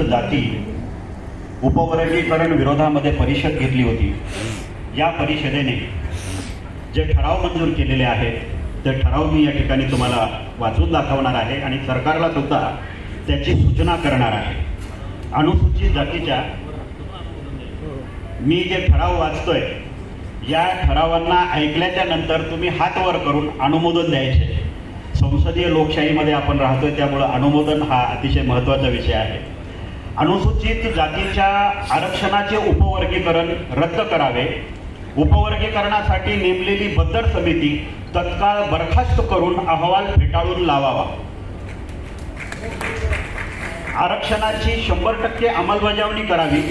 जाती उपवर्गीकरण विरोधामध्ये परिषद घेतली होती. या परिषदेने जे ठराव मंजूर केलेले आहेत ते ठराव मी या ठिकाणी तुम्हाला वाचून दाखवणार आहे आणि सरकारला सुद्धा त्याची सूचना करणार आहे. अनुसूचित जातीच्या मी जे ठराव वाचतोय या ठरावांना ऐकल्याच्या नंतर तुम्ही हात वर करून अनुमोदन द्यायचे. संसदीय लोकशाहीमध्ये आपण राहतोय त्यामुळं अनुमोदन हा अतिशय महत्त्वाचा विषय आहे. अनुसूचित जातीच्या आरक्षणाचे उपवर्गीकरण रद्द करावे. उपवर्गीकरणासाठी नेमलेली बद्दर समिती तत्काळ बरखास्त करून अहवाल फेटाळून लावावा. आरक्षणाची 100% अंमलबजावणी करावी.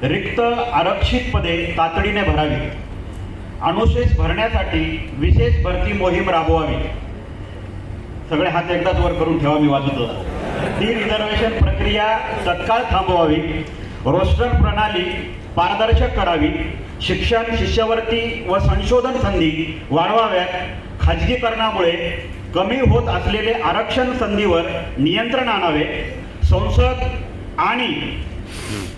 रिक्त आरक्षित पदे तातडीने भरावी. अनुशेष भरण्यासाठी विशेष भरती मोहीम राबवावी. सगळे हात एकदाच वर करून ठेवा, मी वाचतो. डी रिझर्वेशन प्रक्रिया तत्काळ थांबवावी. रोस्टर प्रणाली पारदर्शक करावी. शिक्षण, शिष्यवृत्ती व संशोधन संधी वाढवाव्यात. खाजगीकरणामुळे कमी होत असलेले आरक्षण संधीवर नियंत्रण आणावे. संसद आणि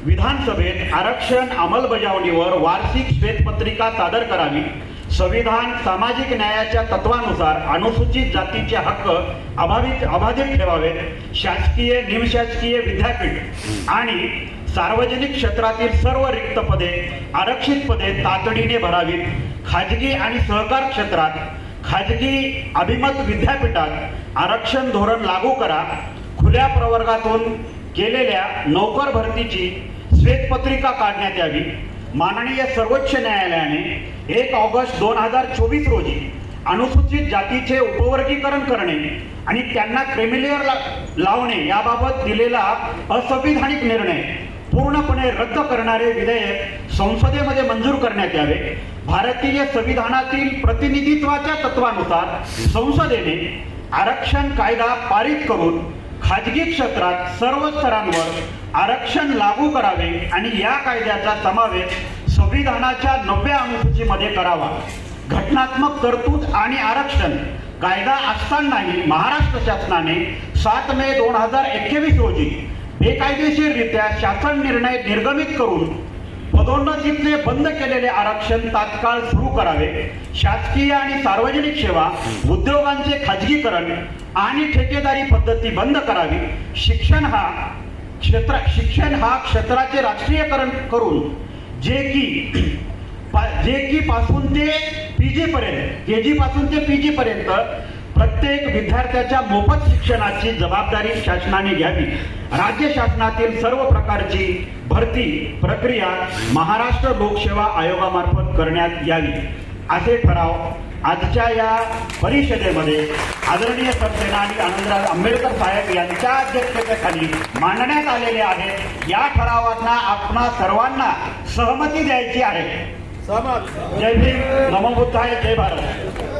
विधानसभेत आरक्षण अंमलबजावणीवर वार्षिक श्वेतपत्रिका सादर करावी. संविधान सामाजिक न्यायाच्या तत्वानुसार अनुसूचित जातीचे हक्क अबाधित ठेवावेत. शासकीय, निमशासकीय विद्यापीठ आणि सार्वजनिक क्षेत्रातील सर्व रिक्त पदे, आरक्षित पदे तातडीने भरावीत. खाजगी आणि सहकार क्षेत्रात खाजगी अभिमत विद्यापीठात आरक्षण धोरण लागू करा. खुल्या प्रवर्गातून केलेल्या नोकर भरतीची श्वेतपत्रिका काढण्यात यावी. माननीय सर्वोच्च न्यायालयाने 1 ऑगस्ट 2024 रोजी अनुसूचित जातीचे उपवर्गीकरण करणे आणि त्यांना क्रिमिलेअर लावणे याबाबत दिलेला असंविधानिक निर्णय पूर्णपणे रद्द करणारे विधेयक संसदेमध्ये मंजूर करण्यात यावे. भारतीय संविधानातील प्रतिनिधित्वाच्या तत्वानुसार संसदेने आरक्षण कायदा पारित करून खाजगी क्षेत्रात सर्व स्तरांवर आरक्षण लागू करावे आणि या कायद्याचा समावेश संविधानाच्या 90व्या अनुसूचीमध्ये करावा. घटनात्मक तरतूद आणि आरक्षण कायदा असतानाही महाराष्ट्र शासनाने 7 मे 2021 रोजी बेकायदेशीररित्या शासन निर्णय निर्गमित करून पदोन्नतीतले बंद केलेले आरक्षण तात्काळ सुरू करावे. शासकीय आणि सार्वजनिक सेवा, उद्योगांचे खाजगीकरण आणि ठेकेदारी पद्धती बंद करावी. शिक्षण हा क्षेत्राचे राष्ट्रीयकरण करून जे की पासून ते पीजी पर्यंत, केजी पासून ते पीजी पर्यंत प्रत्येक विद्यार्थ्याच्या मोफत शिक्षणाची जबाबदारी शासनाने घ्यावी. राज्य शासनातील सर्व प्रकारची भरती प्रक्रिया महाराष्ट्र लोकसेवा आयोगामार्फत करण्यात यावी. असे ठराव आजच्या या परिषदेमध्ये आदरणीय सरसेनानी आनंदराव आंबेडकर साहेब यांच्या अध्यक्षतेखाली मांडण्यात आलेले आहेत. या ठरावांना आपणा सर्वांना सहमती द्यायची आहे. जय भीम, नमो बुद्धाय, जय भारत.